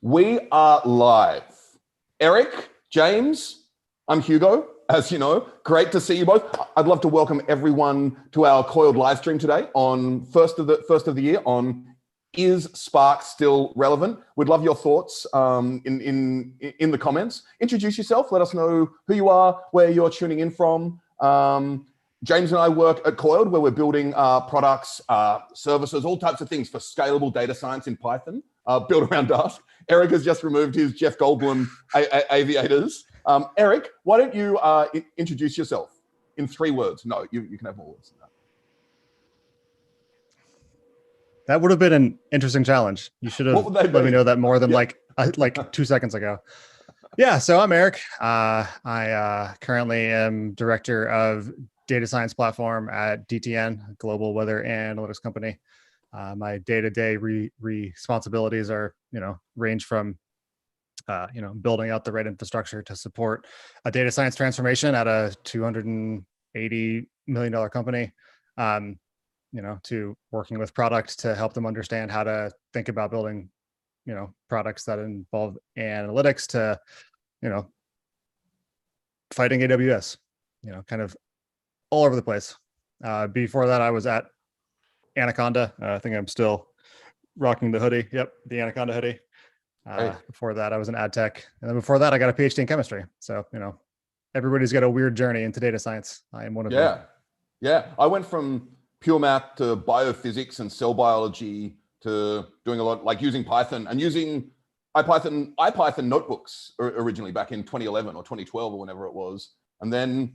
We are live. Eric, James, I'm Hugo, as you know. Great to see you both. I'd love to welcome everyone to our Coiled live stream today on first of the year on Is Spark Still Relevant? We'd love your thoughts in the comments. Introduce yourself. Let us know who you are, where you're tuning in from. James and I work at Coiled, where we're building products, services, all types of things for scalable data science in Python, built around Dask. Eric has just removed his Jeff Goldblum aviators. Eric, why don't you introduce yourself in 3 words? No, you can have more words than that. That would have been an interesting challenge. You should have let me know that more than like 2 seconds ago. Yeah, so I'm Eric. I currently am director of data science platform at DTN, global weather analytics company. My day-to-day responsibilities are, range from, building out the right infrastructure to support a data science transformation at a $280 million company, to working with products to help them understand how to think about building, products that involve analytics to, fighting AWS, kind of all over the place. Before that, I was at Anaconda. I think I'm still rocking the hoodie. Yep, the Anaconda hoodie. Before that, I was in ad tech. And then before that, I got a PhD in chemistry. So, everybody's got a weird journey into data science. I am one of them. Yeah. I went from pure math to biophysics and cell biology to doing a lot, like using Python and using IPython notebooks originally back in 2011 or 2012 or whenever it was. And then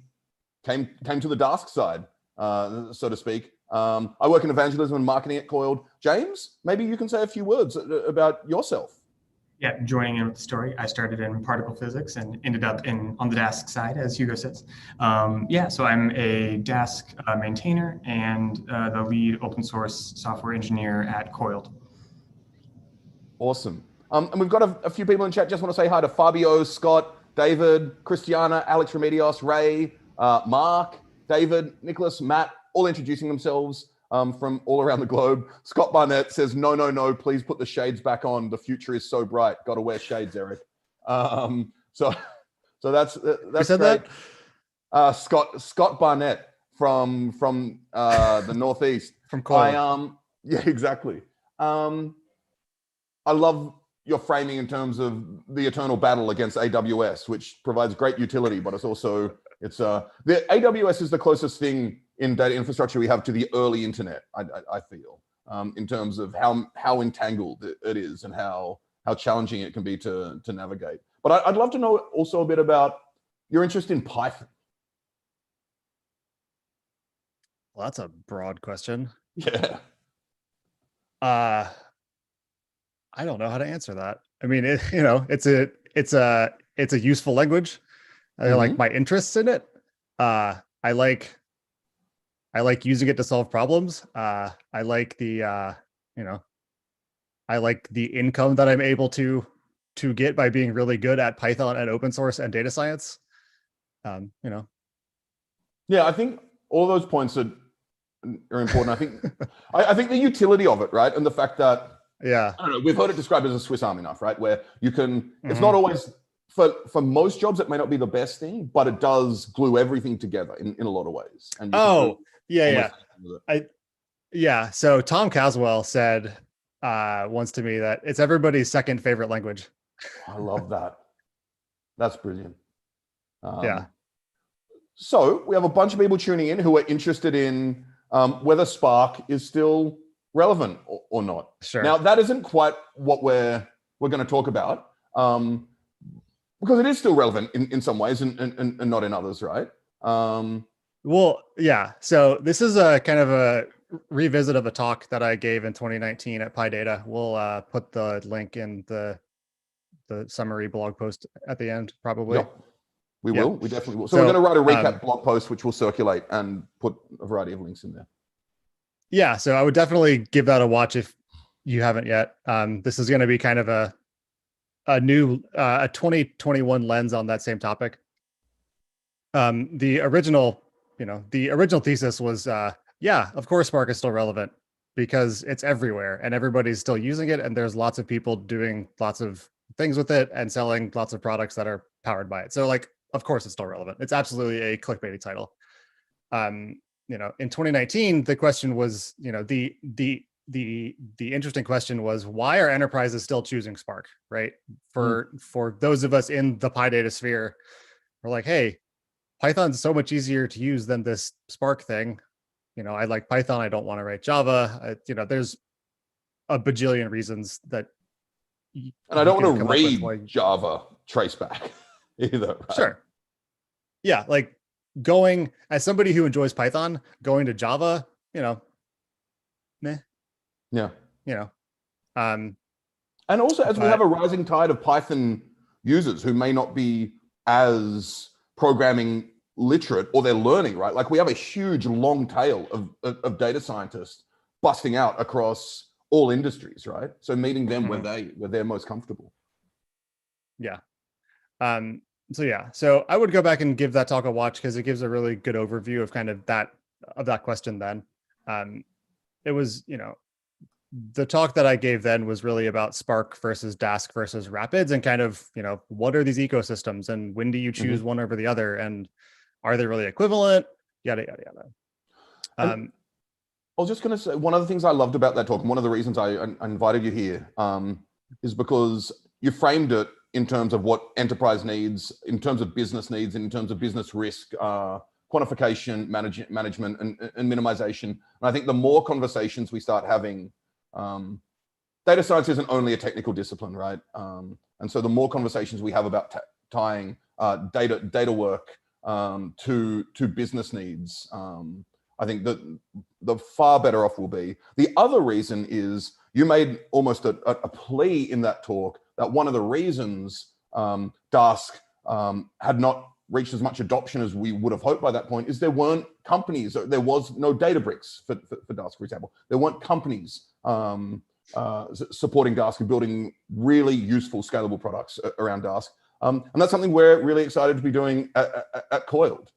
came to the Dask side, so to speak. I work in evangelism and marketing at Coiled. James, maybe you can say a few words about yourself. Yeah, joining in with the story, I started in particle physics and ended up on the Dask side, as Hugo says. So I'm a Dask maintainer and the lead open source software engineer at Coiled. Awesome. And we've got a few people in chat. Just want to say hi to Fabio, Scott, David, Christiana, Alex Remedios, Ray, Mark, David, Nicholas, Matt, all introducing themselves from all around the globe. Scott Barnett says, no, please put the shades back on. The future is so bright. Got to wear shades, Eric. So that's Who said great. That? Scott Barnett from the Northeast. From Coiled. Yeah, exactly. I love your framing in terms of the eternal battle against AWS, which provides great utility, but it's the AWS is the closest thing in data infrastructure we have to the early internet. I feel in terms of how entangled it is and how challenging it can be to navigate. But I'd love to know also a bit about your interest in Python. Well, that's a broad question. Yeah. I don't know how to answer that. I mean, it's a useful language. I like my interests in it. I like using it to solve problems. I like the I like the income that I'm able to get by being really good at Python and open source and data science. Yeah, I think all those points are important. I think the utility of it, right, and the fact that I don't know, we've heard it described as a Swiss Army knife, right, where you can. It's not always. For most jobs, it may not be the best thing, but it does glue everything together in a lot of ways. And So Tom Caswell said once to me that it's everybody's second favorite language. I love that. That's brilliant. Yeah. So we have a bunch of people tuning in who are interested in whether Spark is still relevant or not. Sure. Now, that isn't quite what we're going to talk about. Because it is still relevant in some ways and not in others, right? Well, yeah. So this is a kind of a revisit of a talk that I gave in 2019 at PyData. We'll put the link in the summary blog post at the end, probably. Yep. We will. We definitely will. So we're going to write a recap blog post, which will circulate and put a variety of links in there. Yeah. So I would definitely give that a watch if you haven't yet. This is going to be kind of a new 2021 lens on that same topic. The original thesis was, of course, Spark is still relevant. because it's everywhere and everybody's still using it. And there's lots of people doing lots of things with it and selling lots of products that are powered by it. So like, of course it's still relevant. It's absolutely a clickbaity title. You know, in 2019, the question was, you know, the interesting question was, why are enterprises still choosing Spark, right? For those of us in the PyData sphere, we're like, hey, Python's so much easier to use than this Spark thing. You know, I like Python. I don't want to write Java. You know, there's a bajillion reasons that. And I don't want to read Java traceback either. Right? Sure. Yeah, like going as somebody who enjoys Python, going to Java, you know, meh. Yeah. You know. And also, as we have a rising tide of Python users who may not be as programming literate, or they're learning, right? Like we have a huge long tail of data scientists busting out across all industries, right? So meeting them where they're most comfortable. Yeah. So yeah, so I would go back and give that talk a watch because it gives a really good overview of kind of that question then. It was, you know, the talk that I gave then was really about Spark versus Dask versus Rapids and kind of, you know, what are these ecosystems and when do you choose one over the other and are they really equivalent? Yada, yada, yada. I was just going to say, one of the things I loved about that talk, and one of the reasons I invited you here, is because you framed it in terms of what enterprise needs, in terms of business needs, in terms of business risk, quantification, management, and minimization. And I think the more conversations we start having, data science isn't only a technical discipline, right? And so the more conversations we have about tying data work to business needs, I think that the far better off we'll be. The other reason is you made almost a plea in that talk that one of the reasons Dask had not reached as much adoption as we would have hoped by that point is there weren't companies. There was no Databricks for Dask, for example. There weren't companies supporting Dask and building really useful scalable products around Dask. And that's something we're really excited to be doing at Coiled.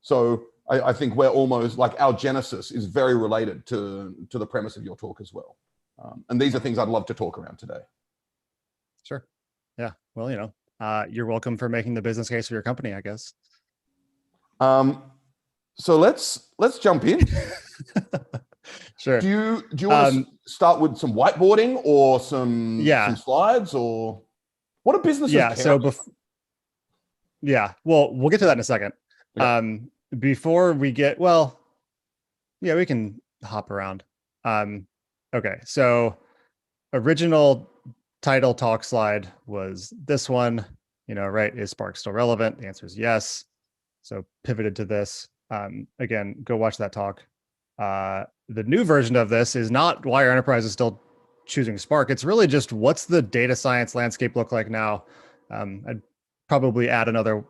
So I think we're almost like our genesis is very related to the premise of your talk as well. And these are things I'd love to talk around today. Sure. Yeah. Well, you know, you're welcome for making the business case for your company, I guess. So let's jump in. Sure. Do you want to start with some whiteboarding or some slides, or what are businesses? Yeah. So well, we'll get to that in a second. Okay. Before we get, well, yeah, we can hop around. Okay. So original title talk slide was this one, you know, right? Is Spark still relevant? The answer is yes. So pivoted to this. Again, go watch that talk. The new version of this is not why our enterprise is still choosing Spark. It's really just what's the data science landscape look like now. I'd probably add another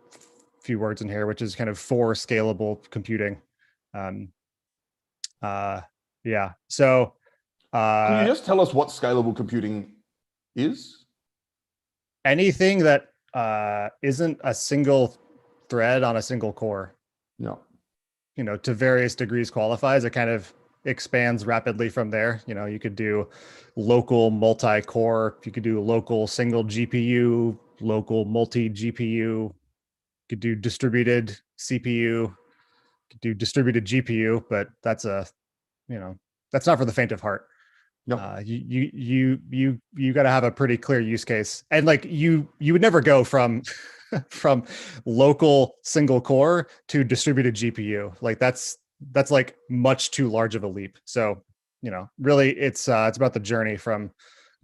few words in here, which is kind of for scalable computing. Yeah. So can you just tell us what scalable computing is? Anything that isn't a single thread on a single core. No. You know, to various degrees qualifies. It kind of expands rapidly from there. You know, you could do local multi-core, you could do local single GPU, local multi-GPU, you could do distributed CPU, you could do distributed GPU, but that's that's not for the faint of heart. No. You got to have a pretty clear use case, and like you would never go from local single core to distributed GPU. Like that's like much too large of a leap. So, you know, really it's about the journey from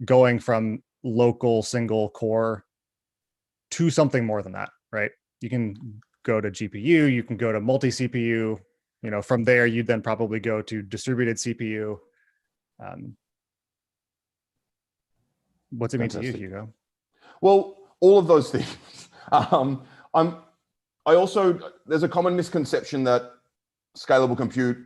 going from local single core to something more than that, right? You can go to GPU, you can go to multi CPU, you know, from there you'd then probably go to distributed CPU. What's it mean to you, Hugo? Well, all of those things. I also, there's a common misconception that scalable compute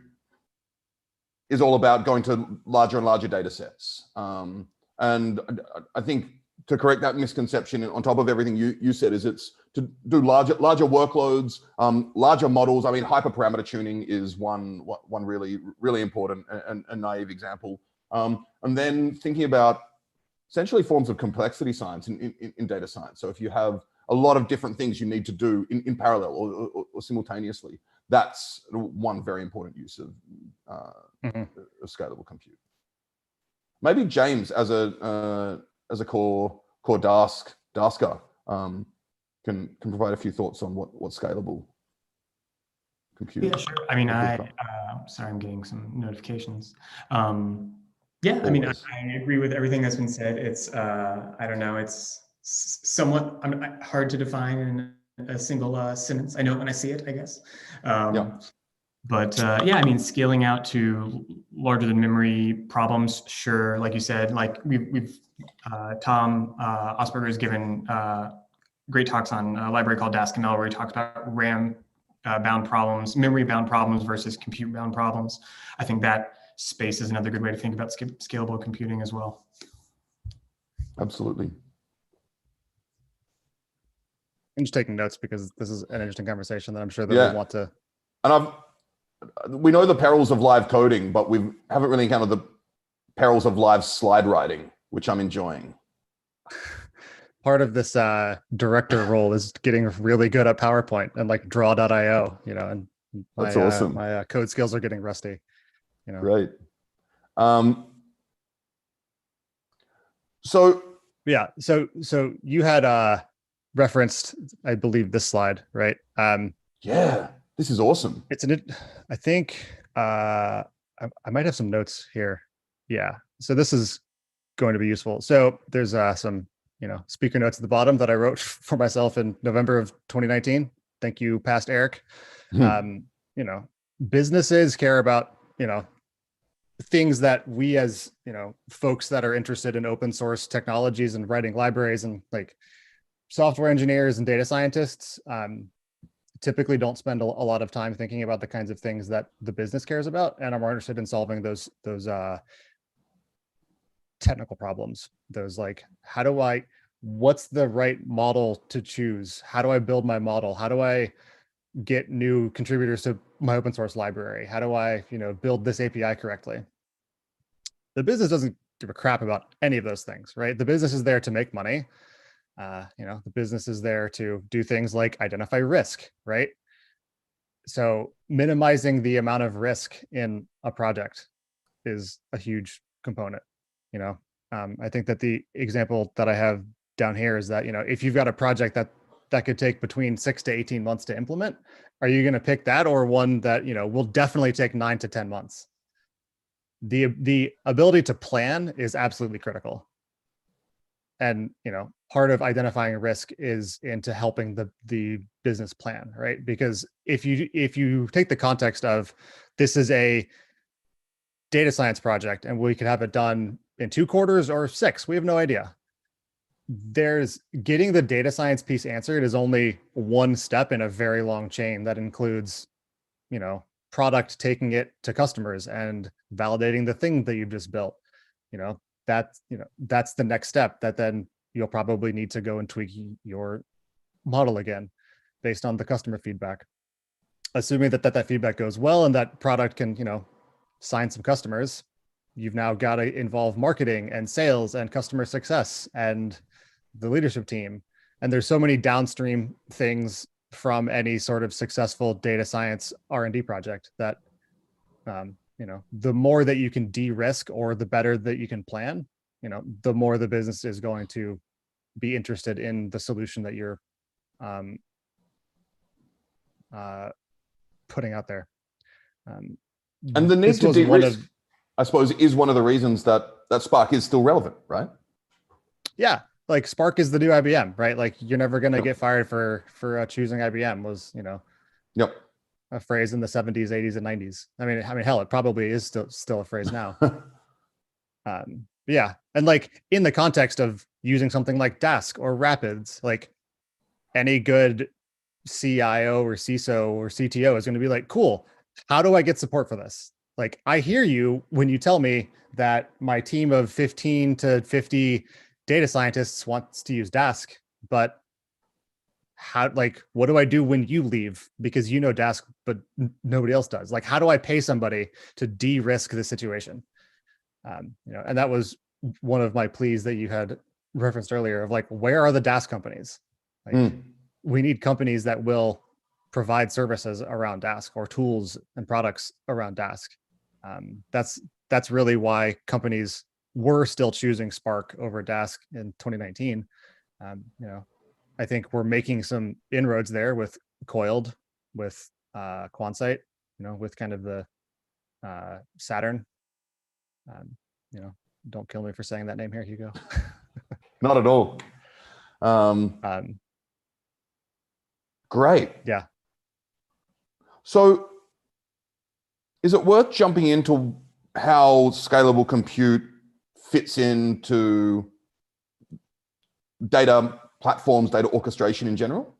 is all about going to larger and larger data sets. And I think to correct that misconception on top of everything you said, is it's to do larger workloads, larger models. I mean, hyperparameter tuning is one really important and naive example. And then thinking about essentially forms of complexity science in data science. So if you have a lot of different things you need to do in parallel or simultaneously, that's one very important use of scalable compute. Maybe James, as a core Dasker, can provide a few thoughts on what scalable compute. Yeah, sure. I mean, sorry, I'm getting some notifications. Yeah, I mean, I agree with everything that's been said. It's, I don't know, it's somewhat hard to define in a single sentence. I know it when I see it, I guess. But yeah, I mean, scaling out to larger than memory problems, sure. Like you said, like we've Tom Osberger has given great talks on a library called Dask and SQL, where he talks about RAM bound problems, memory bound problems versus compute bound problems. I think that space is another good way to think about scalable computing as well. Absolutely. I'm just taking notes because this is an interesting conversation that I'm sure that we want to. And we know the perils of live coding, but we haven't really encountered the perils of live slide writing, which I'm enjoying. Part of this director role is getting really good at PowerPoint and like draw.io, you know, and that's awesome. My code skills are getting rusty, you know. Great. So yeah, so you had referenced, I believe, this slide, right? Yeah, this is awesome. I think I might have some notes here. Yeah, so this is going to be useful. So there's some, you know, speaker notes at the bottom that I wrote for myself in November of 2019. Thank you, past Eric. You know, businesses care about, you know, things that we as, you know, folks that are interested in open source technologies and writing libraries and like software engineers and data scientists typically don't spend a lot of time thinking about the kinds of things that the business cares about, and are more interested in solving those technical problems. Those like, what's the right model to choose? How do I build my model? How do I get new contributors to my open source library? How do I, you know, build this API correctly? The business doesn't give a crap about any of those things, right? The business is there to make money. You know, the business is there to do things like identify risk, right? So minimizing the amount of risk in a project is a huge component. You know, I think that the example that I have down here is that, you know, if you've got a project that could take between 6 to 18 months to implement, are you going to pick that or one that, you know, will definitely take 9 to 10 months? The ability to plan is absolutely critical. And, you know, part of identifying risk is into helping the business plan, right? Because if you take the context of this is a data science project and we could have it done in 2 quarters or 6, we have no idea. There's getting the data science piece answered is only one step in a very long chain that includes, you know, product taking it to customers and validating the thing that you've just built. You know, that's the next step that then you'll probably need to go and tweak your model again based on the customer feedback. Assuming that feedback goes well and that product can, you know, sign some customers, you've now got to involve marketing and sales and customer success and the leadership team. And there's so many downstream things from any sort of successful data science R&D project that, you know, the more that you can de-risk or the better that you can plan, you know, the more the business is going to be interested in the solution that you're putting out there. And the need to de-risk, I suppose, is one of the reasons that Spark is still relevant, right? Yeah, like Spark is the new IBM, right? Like you're never going to get fired for choosing IBM was, you know, a phrase in the 70s, 80s, and 90s. I mean, hell, it probably is still a phrase now. Yeah, and like in the context of using something like Dask or Rapids, like any good CIO or CISO or CTO is going to be like, cool, how do I get support for this? Like, I hear you when you tell me that my team of 15 to 50 data scientists wants to use Dask, but how, like, what do I do when you leave? Because you know Dask, but nobody else does. Like, how do I pay somebody to de-risk the situation? And that was one of my pleas that you had referenced earlier of like, where are the Dask companies? Like, we need companies that will provide services around Dask or tools and products around Dask. That's really why companies were still choosing Spark over Dask in 2019. I think we're making some inroads there with Coiled, with Quantsite, with kind of the Saturn. Don't kill me for saying that name here, Hugo. Not at all. Great. Yeah. So is it worth jumping into how scalable compute fits into data platforms, data orchestration in general?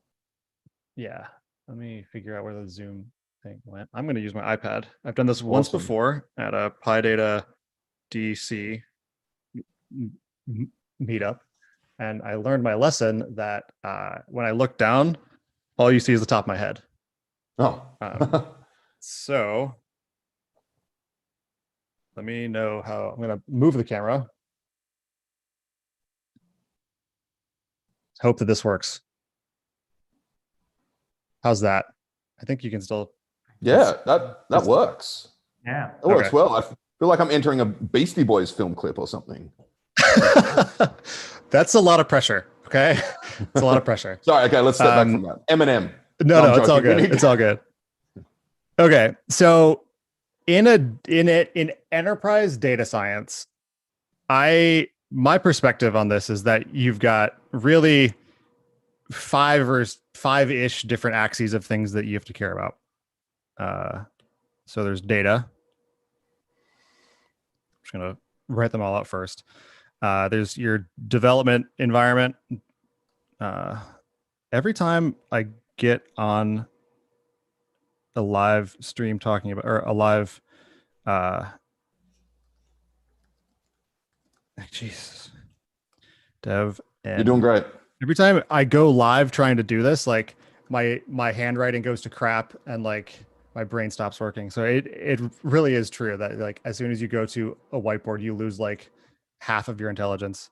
Yeah. Let me figure out where the Zoom thing went. I'm going to use my iPad. I've done this once before at a PyData DC meetup. And I learned my lesson that when I look down, all you see is the top of my head. Oh. So let me know how I'm going to move the camera. Hope that this works. How's that? I think you can still. Yeah, that works. Yeah. It works well. I feel like I'm entering a Beastie Boys film clip or something. That's a lot of pressure. Okay. It's a lot of pressure. Sorry. Okay. Let's step back from that. Eminem. No, it's all good. It's all good. Okay. So in enterprise data science, my perspective on this is that you've got really five-ish different axes of things that you have to care about. So there's data. I'm just going to write them all out first. There's your development environment. Every time I get on a live stream talking about, or a live, Jesus, dev. And you're doing great. Every time I go live trying to do this, like my handwriting goes to crap and like my brain stops working. So it really is true that like as soon as you go to a whiteboard, you lose like half of your intelligence.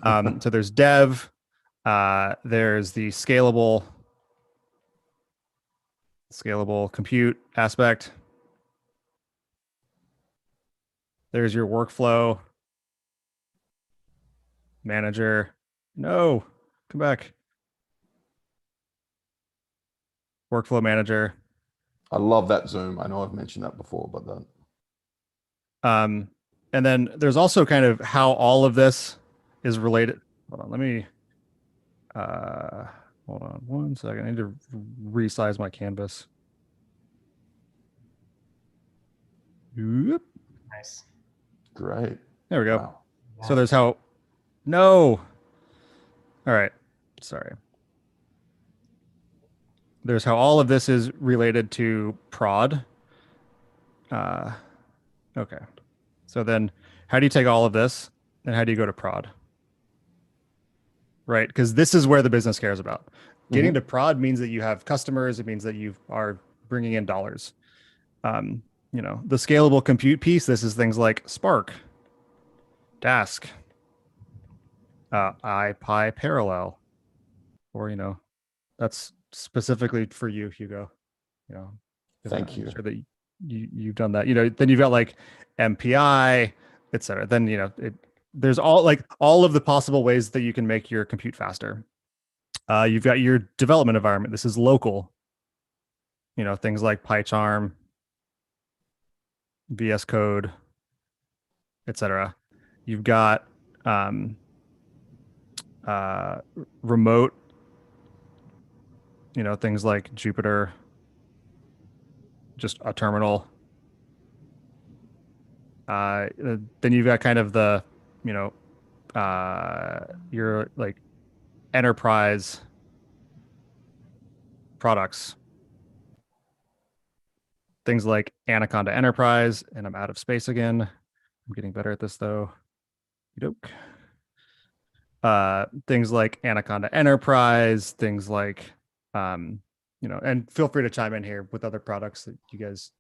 So there's dev, there's the scalable compute aspect. There's your workflow manager. No, come back. Workflow manager. I love that Zoom. I know I've mentioned that before, but and then there's also kind of how all of this is related. Hold on, let me hold on one second. I need to resize my canvas. Oop. Nice. Great. There we go. Wow. So there's how. No. All right. Sorry. There's how all of this is related to prod. Okay. So then how do you take all of this and how do you go to prod? Right? Because this is where the business cares about. Getting to prod means that you have customers. It means that you are bringing in dollars. The scalable compute piece, this is things like Spark, Dask, IPy parallel, or, that's specifically for you, Hugo. Thank you. Sure that you've done that. Then you've got like MPI, etc. Then there's all of the possible ways that you can make your compute faster. You've got your development environment. This is local. Things like PyCharm, VS Code, etc. You've got remote. Things like Jupyter, just a terminal. Then you've got kind of the, your like enterprise products. Things like Anaconda Enterprise, and I'm out of space again. I'm getting better at this though. things like Anaconda Enterprise, things like, and feel free to chime in here with other products that you guys.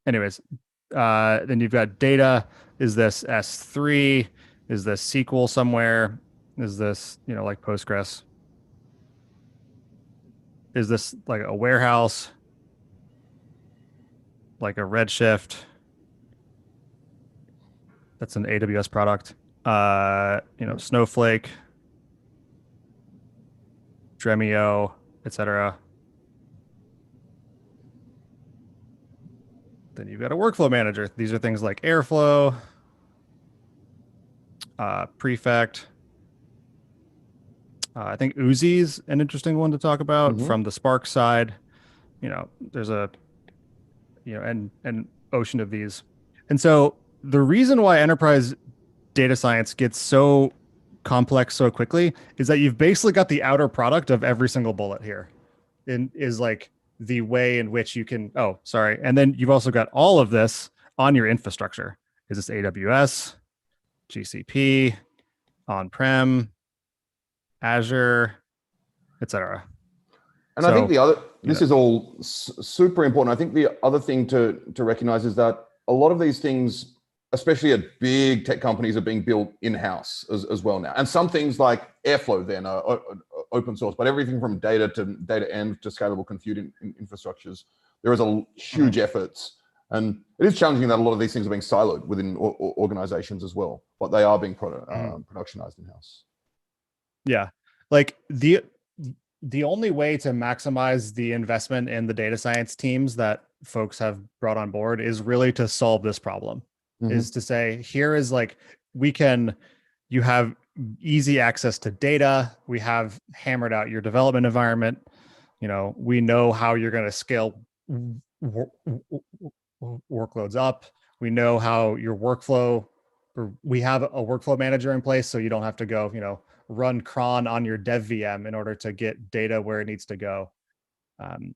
Anyways, then you've got data. Is this S3? Is this SQL somewhere? Is this, like Postgres? Is this like a warehouse? Like a Redshift? That's an AWS product. Snowflake, Dremio, etc. Then you've got a workflow manager. These are things like Airflow, Prefect. I think Uzi's an interesting one to talk about from the Spark side. There's an ocean of these. And so the reason why enterprise data science gets so complex so quickly is that you've basically got the outer product of every single bullet here. Is like the way in which you can, and then you've also got all of this on your infrastructure. Is this AWS, GCP, on-prem, Azure, etc. And I think this is all super important. I think the other thing to recognize is that a lot of these things, especially at big tech companies, are being built in-house as well now. And some things like Airflow then are open source, but everything from data to DTN to scalable computing infrastructures, there is a huge efforts. And it is challenging that a lot of these things are being siloed within organizations as well, but they are being productionized in-house. Yeah. Like the only way to maximize the investment in the data science teams that folks have brought on board is really to solve this problem. Is to say, here is like, you have easy access to data. We have hammered out your development environment. We know how you're going to scale workloads up. We know how your workflow, or we have a workflow manager in place, so you don't have to go, run cron on your dev VM in order to get data where it needs to go.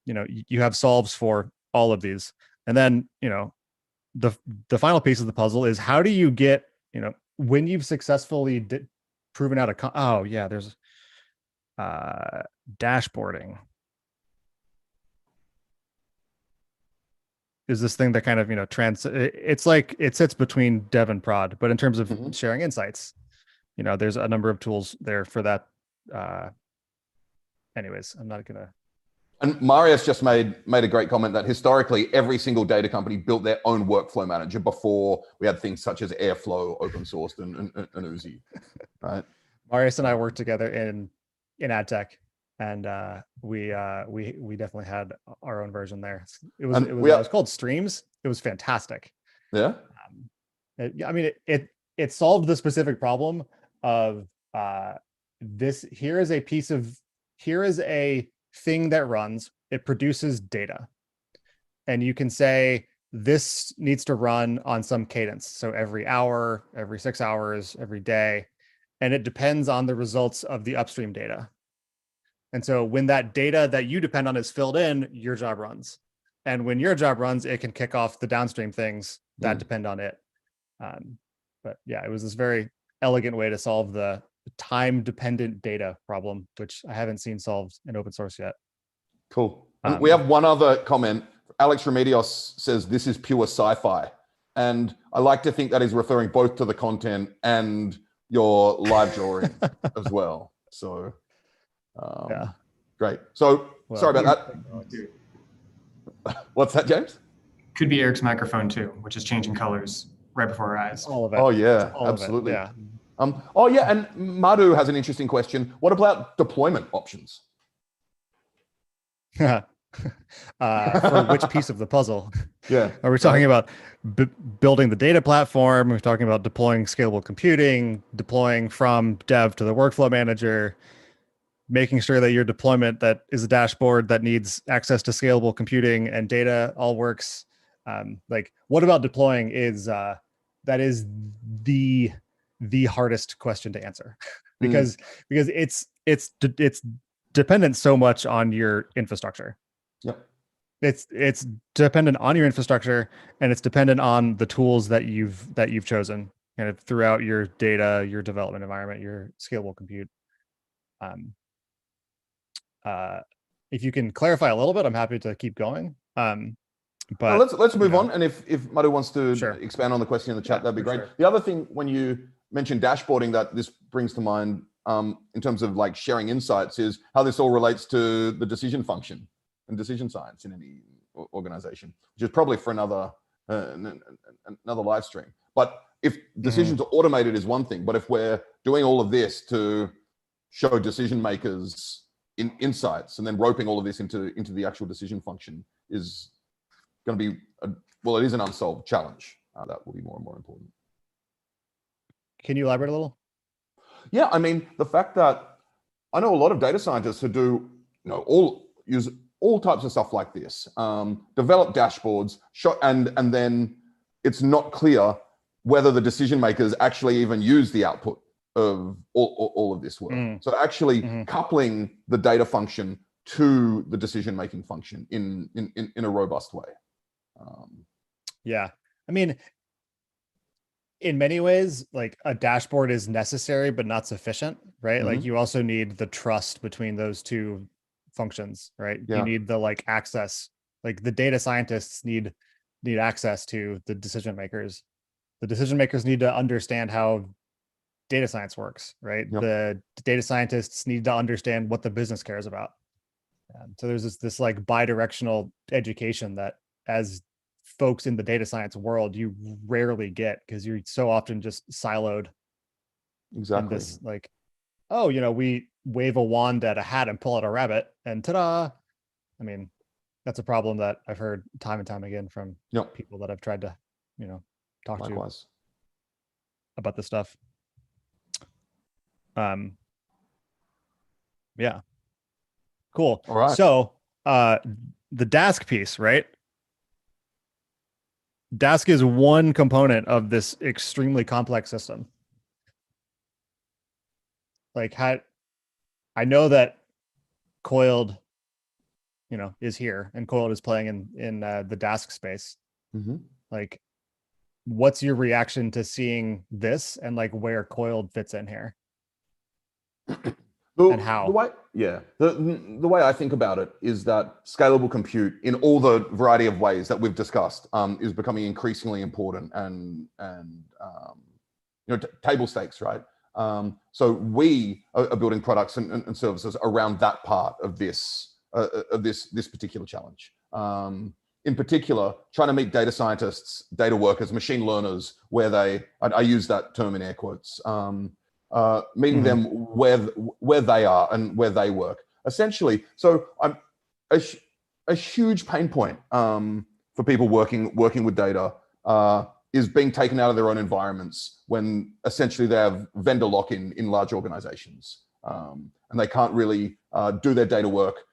You have solves for all of these. And then, the final piece of the puzzle is, how do you get, when you've successfully proven out there's dashboarding. Is this thing that kind of, it's like it sits between dev and prod, but in terms of sharing insights, there's a number of tools there for that. Anyways, I'm not gonna. And Marius just made a great comment that historically every single data company built their own workflow manager before we had things such as Airflow, open sourced, and Uzi, right? Marius and I worked together in ad tech, and we definitely had our own version there. It was called Streams. It was fantastic. Yeah. It solved the specific problem of this. Here is a thing that runs, it produces data. And you can say, this needs to run on some cadence. So every hour, every 6 hours, every day. And it depends on the results of the upstream data. And so when that data that you depend on is filled in, your job runs. And when your job runs, it can kick off the downstream things that depend on it. But yeah, it was this very elegant way to solve the time-dependent data problem, which I haven't seen solved in open source yet. Cool. And we have one other comment. Alex Remedios says, this is pure sci-fi. And I like to think that he's referring both to the content and your live drawing as well. So, yeah. Great. So, sorry about that. What's that, James? Could be Eric's microphone too, which is changing colors right before our eyes. All of it. Oh, yeah, absolutely. Yeah. And Madhu has an interesting question. What about deployment options? For which piece of the puzzle? Yeah. Are we talking about building the data platform? Are we talking about deploying scalable computing, deploying from dev to the workflow manager, making sure that your deployment that is a dashboard that needs access to scalable computing and data all works? Like, what about deploying is that is the hardest question to answer because it's dependent so much on your infrastructure. Yep. It's dependent on your infrastructure, and it's dependent on the tools that you've chosen. kind of throughout your data, your development environment, your scalable compute. If you can clarify a little bit, I'm happy to keep going. But let's move on. And if Madhu wants to expand on the question in the chat, that'd be great. Sure. The other thing, when you mentioned dashboarding, that this brings to mind in terms of like sharing insights, is how this all relates to the decision function and decision science in any organization, which is probably for another live stream. But if decisions are automated is one thing, but if we're doing all of this to show decision makers insights and then roping all of this into the actual decision function is going to be, it is an unsolved challenge. That will be more and more important. Can you elaborate a little? Yeah, I mean, the fact that I know a lot of data scientists who do, use all types of stuff like this, develop dashboards, and then it's not clear whether the decision makers actually even use the output of all of this work. So actually coupling the data function to the decision-making function in a robust way. Yeah, I mean, in many ways, like a dashboard is necessary but not sufficient, right? Like you also need the trust between those two functions, right? You need the like access, like the data scientists need access to the decision makers. The decision makers need to understand how data science works, right? The data scientists need to understand what the business cares about. So there's this like bi-directional education that, as folks in the data science world, you rarely get, because you're so often just siloed. Exactly. In this like, we wave a wand at a hat and pull out a rabbit and ta-da. I mean, that's a problem that I've heard time and time again from people that I've tried to, talk to about this stuff. Yeah. Cool. All right. So the Dask piece, right? Dask is one component of this extremely complex system. Like, I know that Coiled, is here, and Coiled is playing in the Dask space. Like, what's your reaction to seeing this, and like where Coiled fits in here? And how? The way I think about it is that scalable compute, in all the variety of ways that we've discussed, is becoming increasingly important and table stakes, right? So we are building products and services around that part of this particular challenge. In particular, trying to meet data scientists, data workers, machine learners, where I use that term in air quotes. Meeting them where they are and where they work, essentially. So I'm a huge pain point for people working with data is being taken out of their own environments when essentially they have vendor lock-in in large organizations, and they can't really do their data work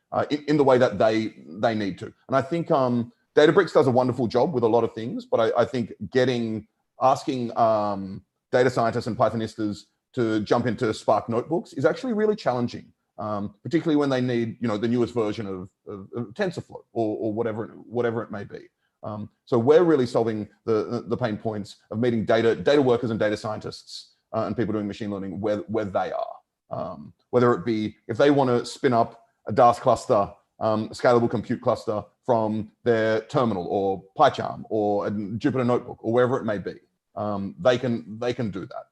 in the way that they need to. And I think Databricks does a wonderful job with a lot of things, but I think asking data scientists and Pythonistas to jump into Spark notebooks is actually really challenging, particularly when they need, the newest version of TensorFlow or whatever it may be. So we're really solving the pain points of meeting data workers and data scientists and people doing machine learning where they are. Whether it be if they want to spin up a Dask cluster, a scalable compute cluster from their terminal or PyCharm or a Jupyter notebook or wherever it may be, they can do that.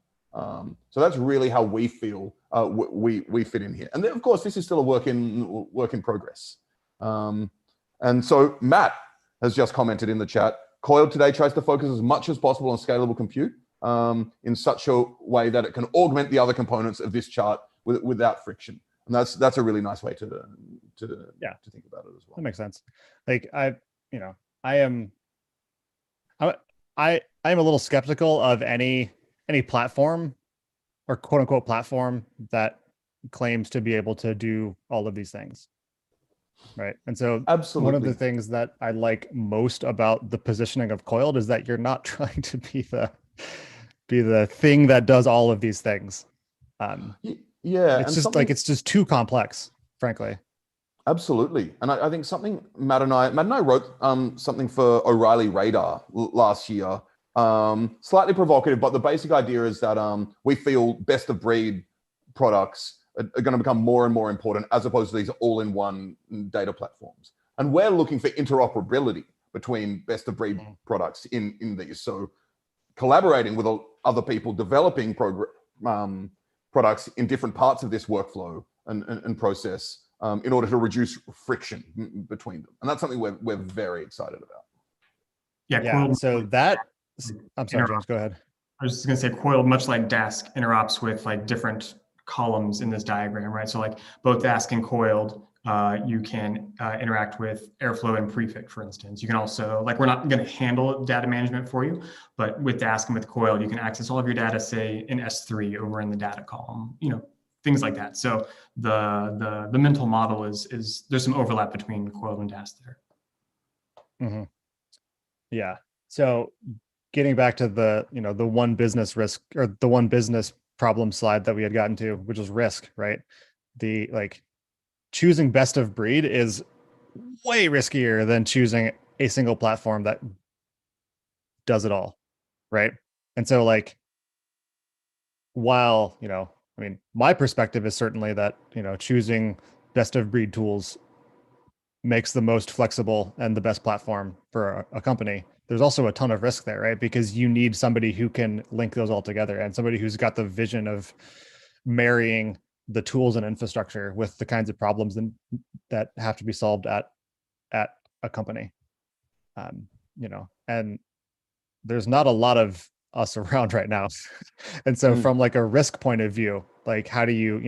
So that's really how we feel we fit in here. And then, of course, this is still a work in progress. And so Matt has just commented in the chat, Coiled today tries to focus as much as possible on scalable compute in such a way that it can augment the other components of this chart without friction. And that's a really nice way to think about it as well. That makes sense. Like I am a little skeptical of any platform or quote unquote platform that claims to be able to do all of these things. Right. And so absolutely, one of the things that I like most about the positioning of Coiled is that you're not trying to be the thing that does all of these things. It's just too complex, frankly. Absolutely. And I think something Matt and I wrote something for O'Reilly Radar last year Slightly provocative, but the basic idea is that we feel best of breed products are going to become more and more important as opposed to these all-in-one data platforms. And we're looking for interoperability between best of breed products in these. So collaborating with other people developing products in different parts of this workflow and process in order to reduce friction between them. And that's something we're very excited about. Yeah. So that, I'm sorry, James, go ahead. I was just going to say Coiled, much like Dask, interops with like different columns in this diagram, right? So like both Dask and Coiled, you can interact with Airflow and Prefect, for instance. You can also, like, we're not going to handle data management for you, but with Dask and with Coiled, you can access all of your data, say in S3 over in the data column, things like that. So the mental model is there's some overlap between Coiled and Dask there. Mm-hmm. Yeah. So getting back to the, the one business risk or the one business problem slide that we had gotten to, which was risk, right? The choosing best of breed is way riskier than choosing a single platform that does it all, right? And so while, my perspective is certainly that, choosing best of breed tools makes the most flexible and the best platform for a company. There's also a ton of risk there, right? Because you need somebody who can link those all together and somebody who's got the vision of marrying the tools and infrastructure with the kinds of problems that have to be solved at a company. And there's not a lot of us around right now. And so from a risk point of view, how do you,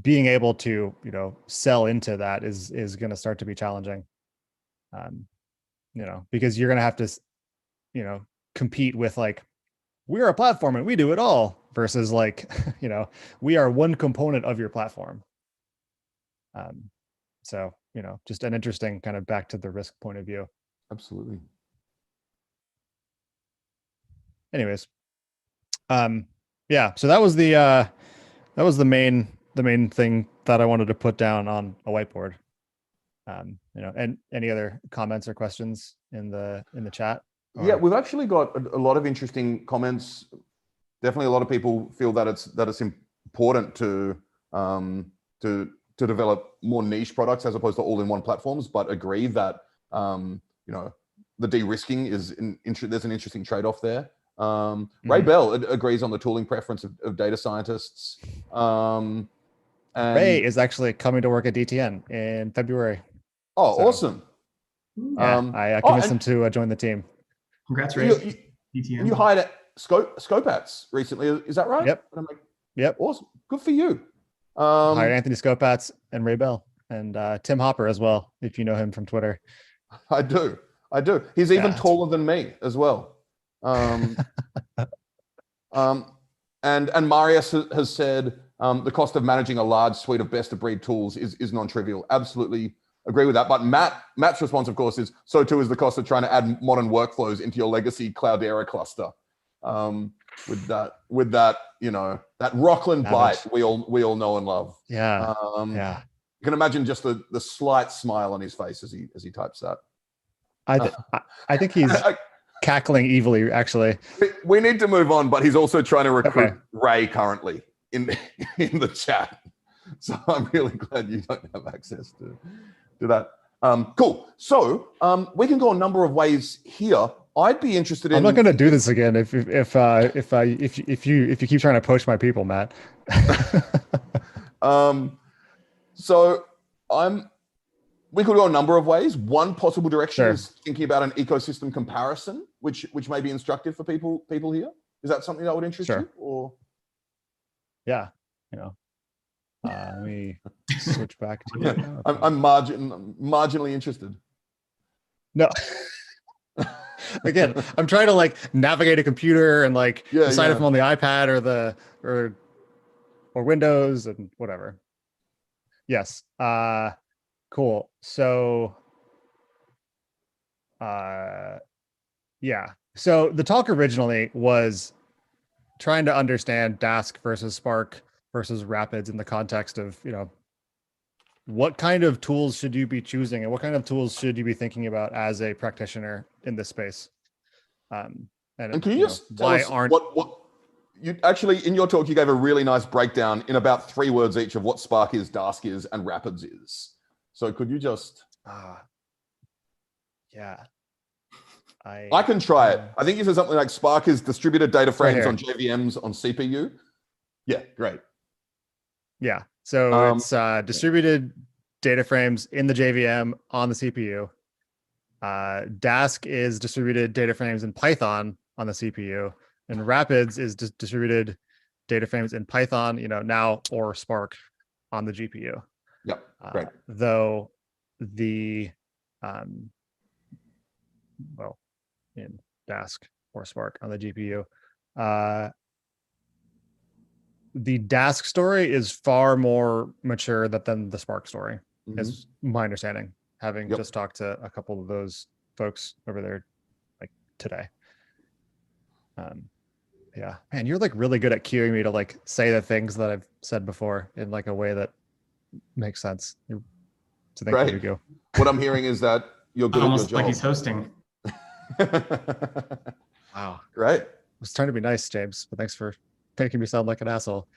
being able to, sell into that is going to start to be challenging. Because you're going to have to, compete with we're a platform and we do it all versus we are one component of your platform. So, just an interesting kind of back to the risk point of view. Absolutely. Anyways. Yeah, so that was the main thing that I wanted to put down on a whiteboard. And any other comments or questions in the chat? Yeah, we've actually got a lot of interesting comments. Definitely, a lot of people feel that it's important to develop more niche products as opposed to all-in-one platforms, but agree that the de-risking is there's an interesting trade-off there. Ray Bell agrees on the tooling preference of data scientists. And Ray is actually coming to work at DTN in February. Oh, so, awesome. Yeah, I convinced him to join the team. Congrats, Ray. DTN. You hired at Scopats recently, is that right? Yep. Yep. Awesome. Good for you. Hired Anthony Scopats and Ray Bell and Tim Hopper as well, if you know him from Twitter. I do. He's even taller than me as well. And Marius has said the cost of managing a large suite of best of breed tools is non-trivial. Absolutely agree with that. But Matt's response, of course, is so too is the cost of trying to add modern workflows into your legacy Cloudera cluster. With that, that Rockland bite we all know and love. Yeah. Yeah. You can imagine just the slight smile on his face as he types that. I think he's cackling evilly, actually. We need to move on, but he's also trying to recruit Ray currently in the chat. So I'm really glad you don't have access to that. Cool. So we can go a number of ways here. I'd be interested in. I'm not going to do this again if you keep trying to poach my people, Matt. So we could go a number of ways. One possible direction is thinking about an ecosystem comparison, which may be instructive for people here. Is that something that would interest you? Or yeah, let me switch back to. I'm marginally interested. No. Again, I'm trying to navigate a computer and decide if I'm on the iPad or Windows and whatever. Yes. Cool. So yeah. So the talk originally was trying to understand Dask versus Spark versus Rapids in the context of, what kind of tools should you be choosing and what kind of tools should you be thinking about as a practitioner in this space? And can you just tell us what you actually, in your talk, you gave a really nice breakdown in about 3 words each of what Spark is, Dask is, and Rapids is. So could you just... Yeah. I can try it. I think you said something like Spark is distributed data frames on JVMs on CPU. Yeah, great. Yeah. So it's distributed data frames in the JVM on the CPU. Dask is distributed data frames in Python on the CPU, and Rapids is distributed data frames in Python, now, or Spark on the GPU. Yep, great. Though the in Dask or Spark on the GPU, the Dask story is far more mature than the Spark story, is my understanding, having just talked to a couple of those folks over there like today. Yeah, man, you're like really good at cueing me to like say the things that I've said before in like a way that makes sense. So thank you, Hugo. What I'm hearing is that you're good almost at your job. Like he's hosting. Wow, great. I was trying to be nice, James, but thanks for making me sound like an asshole.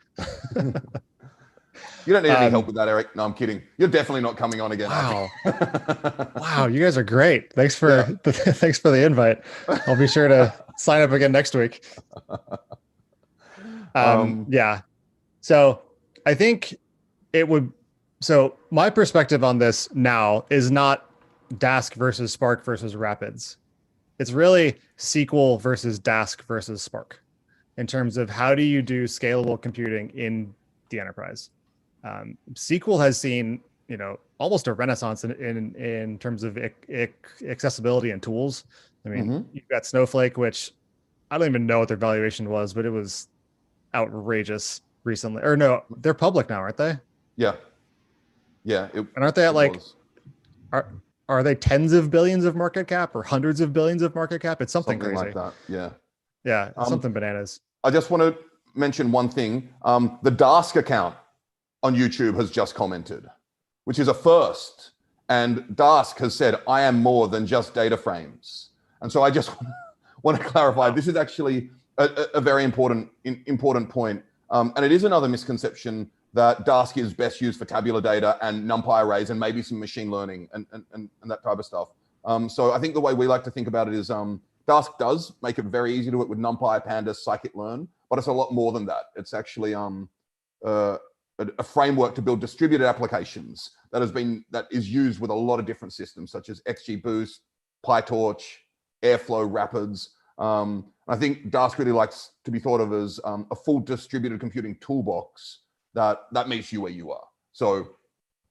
You don't need any help with that, Eric. No, I'm kidding. You're definitely not coming on again. Wow. Wow, you guys are great. Thanks for thanks for the invite. I'll be sure to sign up again next week. Yeah. So I think it would. So my perspective on this now is not Dask versus Spark versus Rapids. It's really SQL versus Dask versus Spark in terms of how do you do scalable computing in the enterprise. SQL has seen, almost a renaissance in terms of accessibility and tools. I mean, you've got Snowflake, which I don't even know what their valuation was, but it was outrageous recently. Or no, they're public now, aren't they? Yeah. Yeah. And aren't they at are they tens of billions of market cap or hundreds of billions of market cap? It's something crazy like that. Yeah. Yeah. Something bananas. I just want to mention one thing. The Dask account on YouTube has just commented, which is a first. And Dask has said, I am more than just data frames. And so I just want to clarify, this is actually a very important point. And it is another misconception that Dask is best used for tabular data and NumPy arrays and maybe some machine learning and that type of stuff. So I think the way we like to think about it is Dask does make it very easy to do it with NumPy, Pandas, scikit-learn, but it's a lot more than that. It's actually a framework to build distributed applications that is used with a lot of different systems such as XGBoost, PyTorch, Airflow, Rapids. I think Dask really likes to be thought of as a full distributed computing toolbox that meets you where you are. So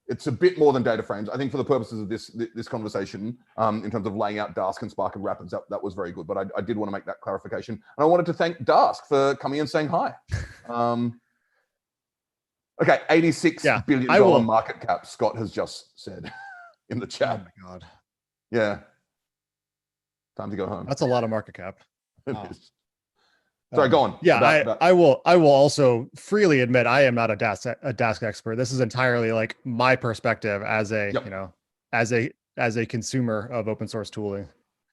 it's a bit more than data frames. I think for the purposes of this conversation, in terms of laying out Dask and Spark and Rapids, that was very good. But I did want to make that clarification. And I wanted to thank Dask for coming and saying hi. Okay, $86 billion market cap, Scott has just said in the chat. Oh my God. Yeah. Time to go home. That's a lot of market cap. Wow. Sorry, go on. Yeah, I will also freely admit I am not a Dask expert. This is entirely like my perspective as a as a consumer of open source tooling.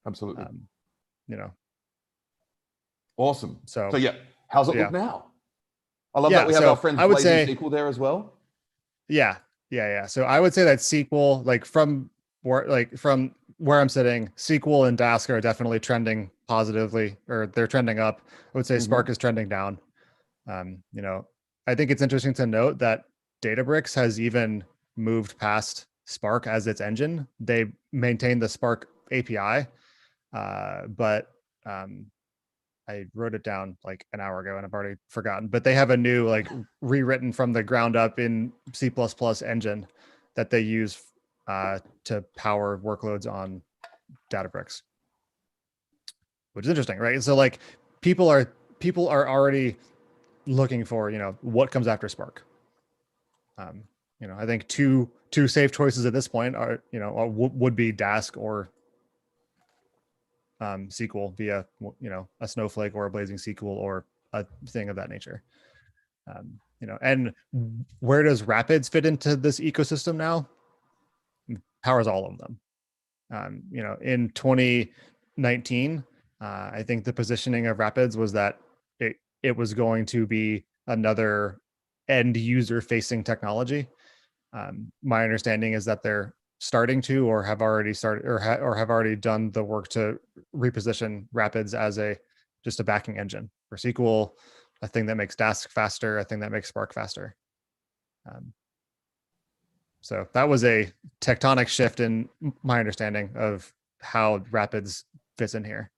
Absolutely. Awesome. So yeah, how's it look now? I love that we have our friends Blazing SQL there as well. Yeah. So I would say that SQL, from where I'm sitting, SQL and Dask are definitely trending positively, or they're trending up. I would say Spark is trending down. I think it's interesting to note that Databricks has even moved past Spark as its engine. They maintain the Spark API, but I wrote it down like an hour ago and I've already forgotten, but they have a new rewritten from the ground up in C++ engine that they use to power workloads on Databricks, which is interesting, right? So people are already looking for, what comes after Spark. I think two safe choices at this point are, would be Dask or SQL via, a Snowflake or a Blazing SQL or a thing of that nature. And where does Rapids fit into this ecosystem now? Powers all of them. In 2019, I think the positioning of Rapids was that it was going to be another end user facing technology. My understanding is that they're starting to, or have already started, or have already done the work to reposition Rapids as just a backing engine for SQL, a thing that makes Dask faster, a thing that makes Spark faster. So that was a tectonic shift in my understanding of how Rapids fits in here.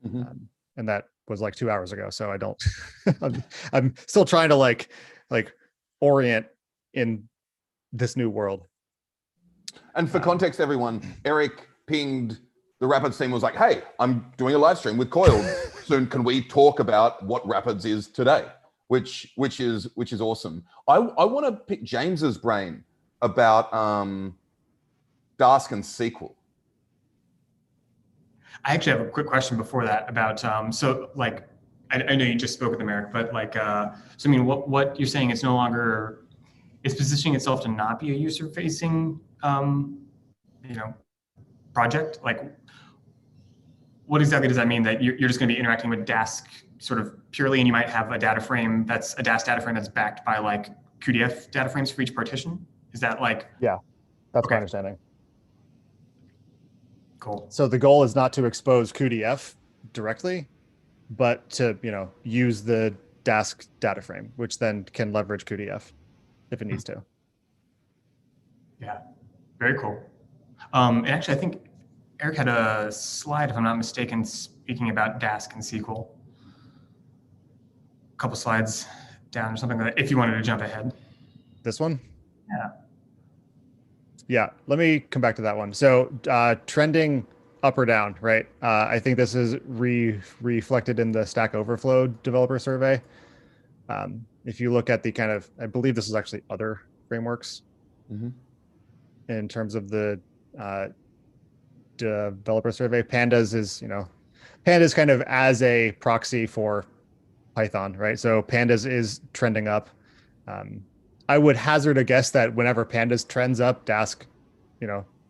And that was like 2 hours ago. So I don't, I'm still trying to like orient in this new world. And for context, everyone, Eric pinged the Rapids team, was like, hey, I'm doing a live stream with Coiled. Soon can we talk about what Rapids is today? Which is awesome. I want to pick James's brain about Dask and SQL. I actually have a quick question before that about so like I know you just spoke with America, but like so I mean what you're saying, it's no longer, it's positioning itself to not be a user facing project. Like what exactly does that mean, that you're just going to be interacting with Dask sort of purely, and you might have a data frame that's a Dask data frame that's backed by like QDF data frames for each partition? Is that like? Yeah, that's okay. My understanding. Cool. So the goal is not to expose QDF directly, but to use the Dask data frame, which then can leverage QDF if it needs to. Yeah, very cool. And actually, I think Eric had a slide, if I'm not mistaken, speaking about Dask and SQL. A couple slides down or something like that, if you wanted to jump ahead. This one? Yeah. Yeah, let me come back to that one. So trending up or down, right? I think this is reflected in the Stack Overflow developer survey. If you look at the kind of, I believe this is actually other frameworks in terms of the developer survey. Pandas is, Pandas kind of as a proxy for Python, right? So Pandas is trending up. I would hazard a guess that whenever Pandas trends up, Dask,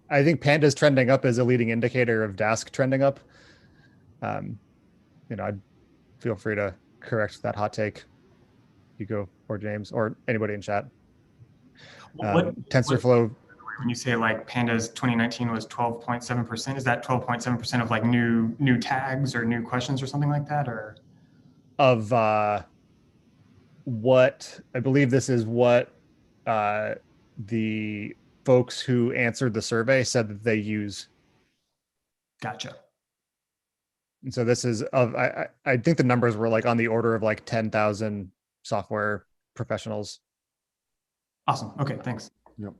I think Pandas trending up is a leading indicator of Dask trending up. I'd feel free to correct that hot take, Hugo or James or anybody in chat. TensorFlow. When you say like Pandas 2019 was 12.7%, is that 12.7% of like new tags or new questions or something like that, or? Of what I believe this is what the folks who answered the survey said that they use. Gotcha. And so this is I think the numbers were like on the order of like 10,000 software professionals. Awesome. Okay, thanks. Yep.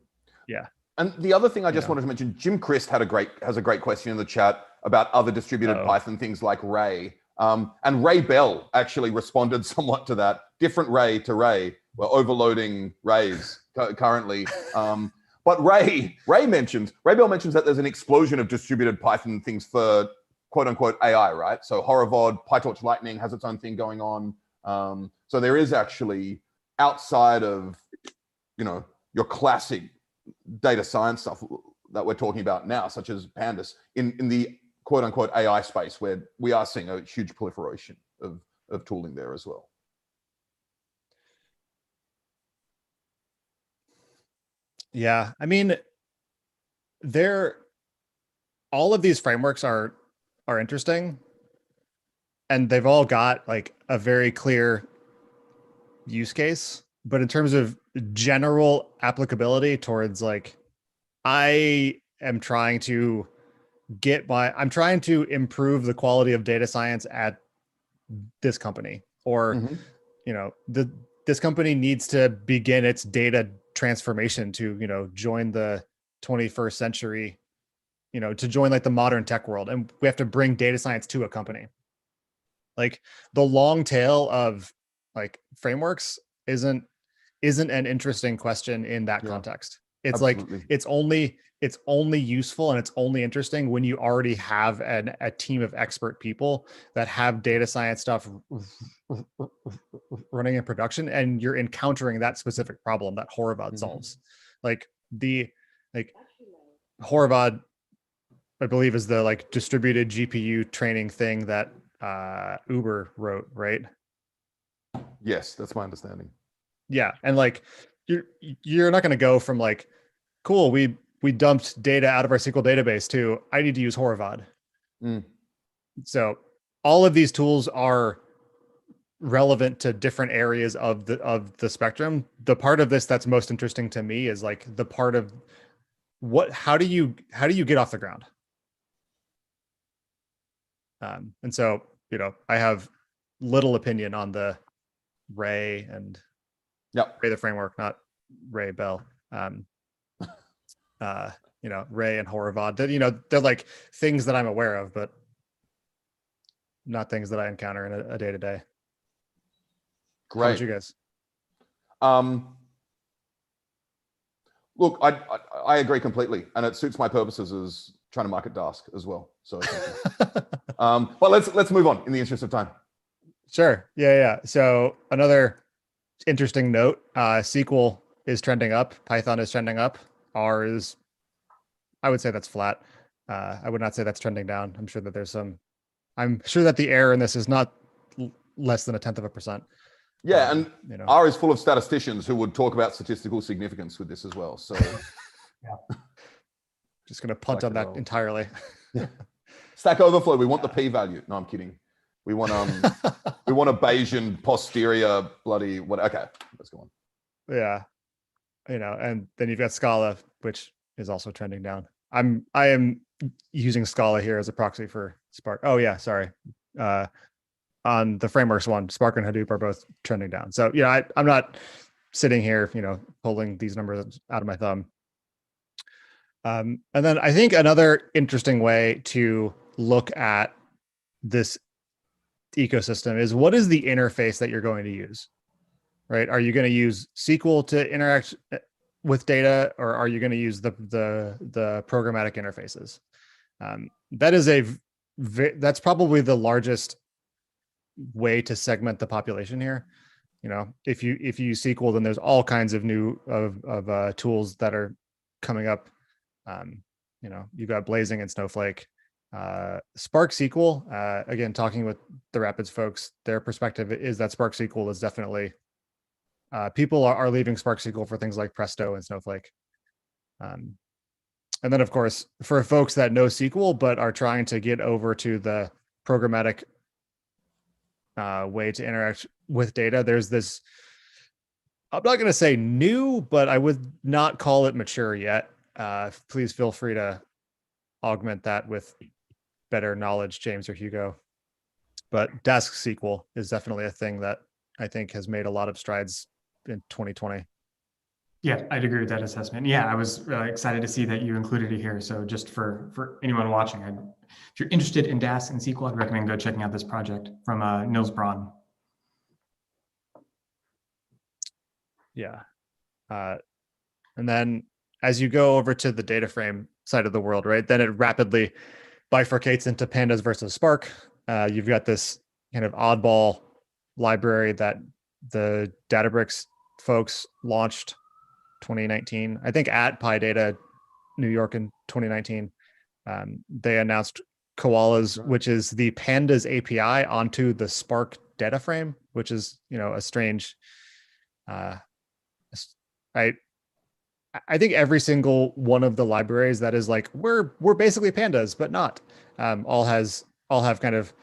Yeah. And the other thing I just wanted to mention, Jim Christ has a great question in the chat about other distributed Python things like Ray. And Ray Bell actually responded somewhat to that. Different Ray to Ray. We're overloading Rays currently. But Ray Bell mentions that there's an explosion of distributed Python things for quote unquote AI, right? So Horovod, PyTorch Lightning has its own thing going on. So there is actually, outside of, your classic data science stuff that we're talking about now, such as Pandas, in the quote unquote AI space, where we are seeing a huge proliferation of tooling there as well. Yeah, I mean, all of these frameworks are interesting, and they've all got like a very clear use case. But in terms of general applicability towards like, I'm trying to improve the quality of data science at this company, or this company needs to begin its data transformation to join the 21st century, to join like the modern tech world, and we have to bring data science to a company. Like the long tail of like frameworks isn't an interesting question in that context. It's absolutely. Like it's only useful and it's only interesting when you already have a team of expert people that have data science stuff running in production, and you're encountering that specific problem that Horovod solves. Like Horovod I believe is the like distributed GPU training thing that Uber wrote, right? Yes, that's my understanding. Yeah, and like you're not going to go from like, cool, we dumped data out of our SQL database to I need to use Horovod. So all of these tools are relevant to different areas of the spectrum. The part of this that's most interesting to me is like the part of how do you get off the ground? And so, I have little opinion on the Ray and Ray the framework, not Ray Bell. Ray and Horovod. They're like things that I'm aware of, but not things that I encounter in a day to day. Great. How about you guys? Look, I agree completely, and it suits my purposes as trying to market Dask as well. So, but let's move on in the interest of time. Sure. Yeah. So another interesting note: SQL is trending up, Python is trending up. R is, I would say that's flat. I would not say that's trending down. I'm sure that the error in this is not less than 1/10%. Yeah, and R is full of statisticians who would talk about statistical significance with this as well. So, yeah, just going to punt on that entirely. Yeah. Stack Overflow. We want the p-value. No, I'm kidding. We want we want a Bayesian posterior bloody what? Okay, let's go on. Yeah, and then you've got Scala, which is also trending down. I am using Scala here as a proxy for Spark. Oh yeah, sorry. On the frameworks one, Spark and Hadoop are both trending down. So I'm not sitting here, pulling these numbers out of my thumb. And then I think another interesting way to look at this ecosystem is what is the interface that you're going to use, right? Are you going to use SQL to interact with data, or are you going to use the programmatic interfaces? That's probably the largest way to segment the population here. If you use SQL, then there's all kinds of new tools that are coming up. You've got Blazing and Snowflake. Spark SQL, again, talking with the Rapids folks, their perspective is that Spark SQL is definitely, people are leaving Spark SQL for things like Presto and Snowflake. And then, of course, for folks that know SQL but are trying to get over to the programmatic way to interact with data, there's this, I'm not going to say new, but I would not call it mature yet. Please feel free to augment that with better knowledge, James or Hugo. But Dask SQL is definitely a thing that I think has made a lot of strides in 2020. Yeah, I'd agree with that assessment. Yeah, I was excited to see that you included it here. So just for anyone watching, if you're interested in Dask and SQL, I'd recommend go checking out this project from Nils Braun. Yeah. And then as you go over to the DataFrame side of the world, right, then it rapidly bifurcates into pandas versus Spark. You've got this kind of oddball library that the Databricks folks launched 2019, I think at PyData New York in 2019. They announced Koalas, which is the Pandas API onto the Spark DataFrame, which is, a strange, I think every single one of the libraries that is like, we're basically pandas, but not, all have kind of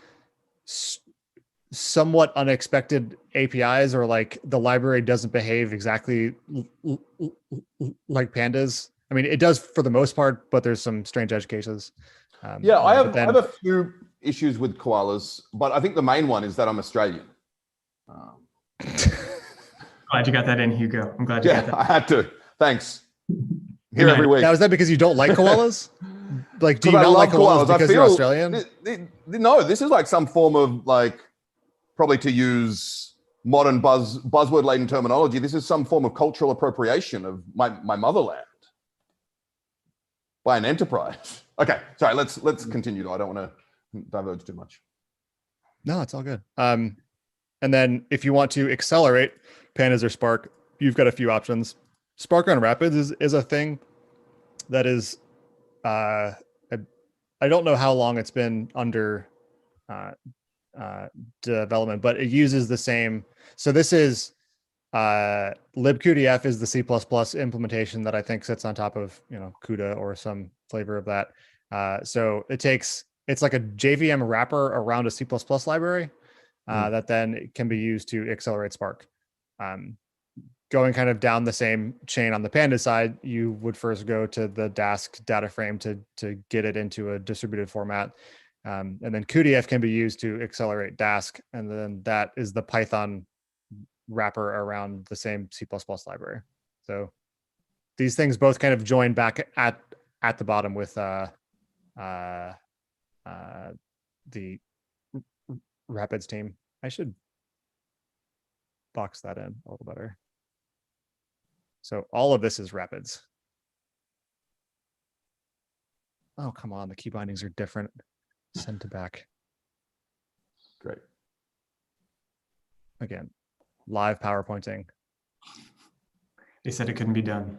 somewhat unexpected APIs, or like the library doesn't behave exactly like pandas. I mean, it does for the most part, but there's some strange edge cases. I have a few issues with koalas, but I think the main one is that I'm Australian. Glad you got that in, Hugo. I'm glad you got that. I had to. Thanks. Here every week. Now, is that because you don't like koalas? Like, do you not like koalas because you're Australian? No, this is like some form of like, probably to use modern buzzword laden terminology, this is some form of cultural appropriation of my motherland by an enterprise. Okay, sorry, let's continue though. I don't want to diverge too much. No, it's all good. And then if you want to accelerate pandas or Spark, you've got a few options. Spark on Rapids is a thing that is, I don't know how long it's been under development, but it uses the same. So this is libqdf is the C++ implementation that I think sits on top of, CUDA or some flavor of that. So it's like a JVM wrapper around a C++ library that then can be used to accelerate Spark. Going kind of down the same chain on the Panda side, you would first go to the Dask DataFrame to get it into a distributed format. And then cuDF can be used to accelerate Dask. And then that is the Python wrapper around the same C++ library. So these things both kind of join back at the bottom with the Rapids team. I should box that in a little better. So all of this is Rapids. Oh, come on. The key bindings are different. Send to back. Great. Again, live PowerPointing. They said it couldn't be done.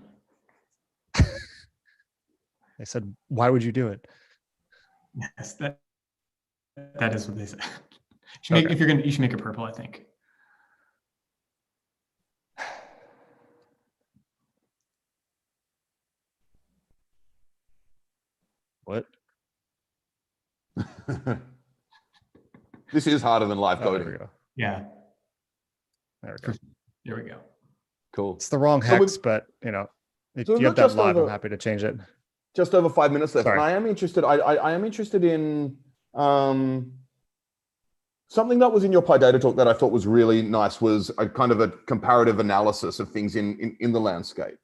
They said, why would you do it? Yes, that is what they said. If you're gonna, you should make it purple, I think. What? This is harder than live coding. There we go. Yeah. There we go. There we go. Cool. It's the wrong hex, but if so you have that live, I'm happy to change it. Just over 5 minutes left. Sorry. And I am interested. I am interested in something that was in your PyData talk that I thought was really nice was a kind of a comparative analysis of things in the landscape.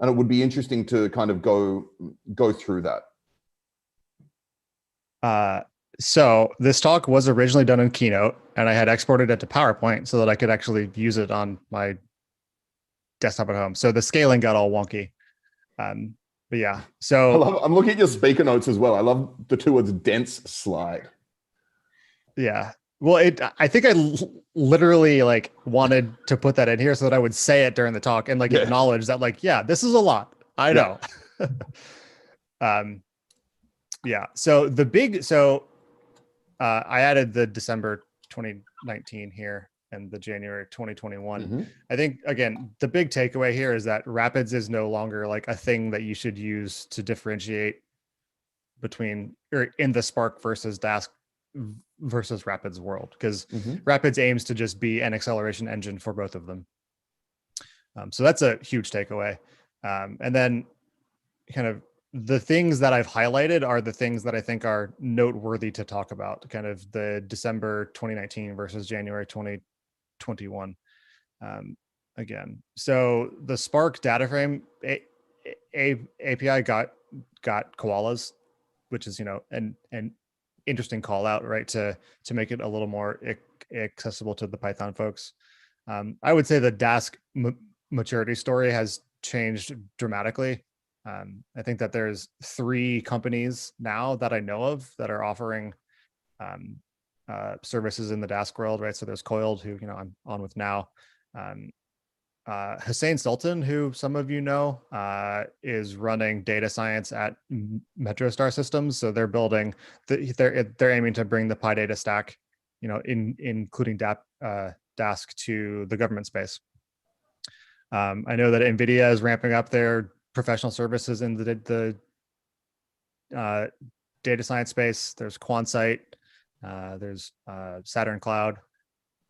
And it would be interesting to kind of go through that. So this talk was originally done in Keynote, and I had exported it to PowerPoint so that I could actually use it on my desktop at home. So the scaling got all wonky. But yeah, so I'm looking at your speaker notes as well. I love the two words dense slide. Yeah. Well, I think I literally wanted to put that in here so that I would say it during the talk and acknowledge that yeah, this is a lot. I know. Yeah. So I added the December 2019 here and the January 2021. Mm-hmm. I think, again, the big takeaway here is that Rapids is no longer a thing that you should use to differentiate between or in the Spark versus Dask versus Rapids world, because Rapids aims to just be an acceleration engine for both of them. So that's a huge takeaway. And then kind of the things that I've highlighted are the things that I think are noteworthy to talk about, kind of the December 2019 versus January 2021. Again, so the Spark DataFrame API got koalas, which is, an interesting call out, right? To make it a little more accessible to the Python folks. I would say the Dask maturity story has changed dramatically. I think that there's 3 companies now that I know of that are offering services in the Dask world, right? So there's Coiled, who I'm on with now. Hussein Sultan, who some of you know, is running data science at MetroStar Systems. So they're building, they're aiming to bring the PyData stack, including Dask to the government space. I know that NVIDIA is ramping up their professional services in the data science space. There's Quansight, there's Saturn Cloud.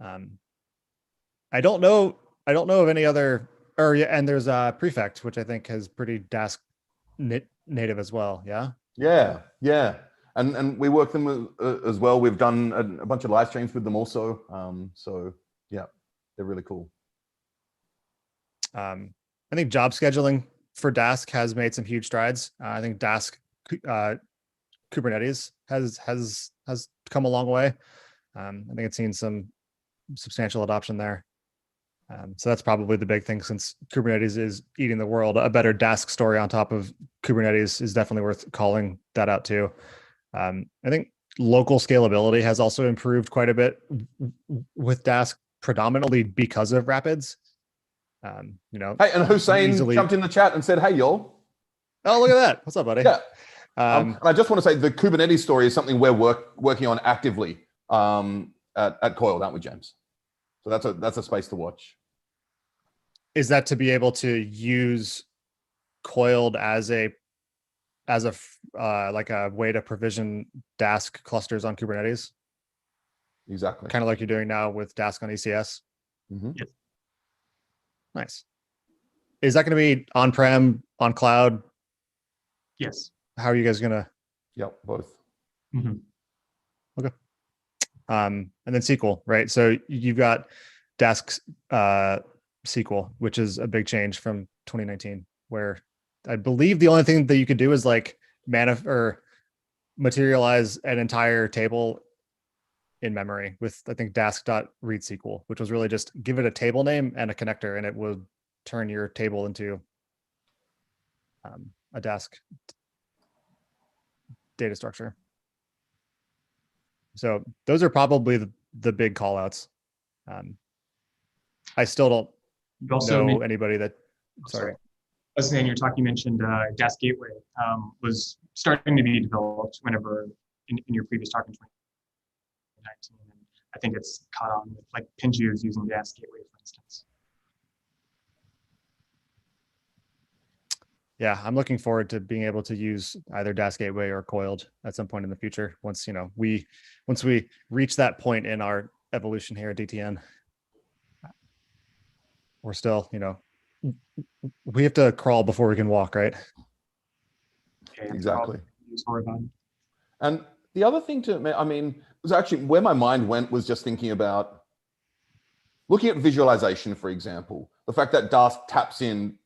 I don't know of any other, and there's Prefect, which I think has pretty Dask native as well. Yeah. Yeah. And we work them as well. We've done a bunch of live streams with them also. So yeah, they're really cool. I think job scheduling for Dask has made some huge strides. I think Dask Kubernetes has come a long way. I think it's seen some substantial adoption there. So that's probably the big thing, since Kubernetes is eating the world. A better Dask story on top of Kubernetes is definitely worth calling that out too. I think local scalability has also improved quite a bit with Dask, predominantly because of Rapids. Hey, and Hussein jumped in the chat and said, "Hey, y'all." Oh, look at that! What's up, buddy? Yeah. And I just want to say the Kubernetes story is something we're working on actively at Coiled, aren't we, James? So that's a space to watch. Is that to be able to use Coiled as a like a way to provision Dask clusters on Kubernetes? Exactly. Kind of like you're doing now with Dask on ECS. Mm-hmm. Yes. Nice. Is that going to be on-prem, on cloud? Yes. How are you guys going to? Yep, both. Mm-hmm. Okay. And then SQL, right? So you've got Dask SQL, which is a big change from 2019, where I believe the only thing that you could do is like materialize an entire table in memory with, I think, dask.read SQL, which was really just give it a table name and a connector, and it would turn your table into a Dask data structure. So those are probably the big callouts. I still don't know anybody that. Sorry. I was saying you mentioned Dask Gateway was starting to be developed whenever in your previous talk in 2019, and I think it's caught on with like Pinju's using Dask Gateway, for instance. Yeah, I'm looking forward to being able to use either Dask Gateway or Coiled at some point in the future. Once we reach that point in our evolution here at DTN, we're still, we have to crawl before we can walk, right? Okay, exactly. And the other thing was actually where my mind went was just thinking about looking at visualization, for example, the fact that Dask taps in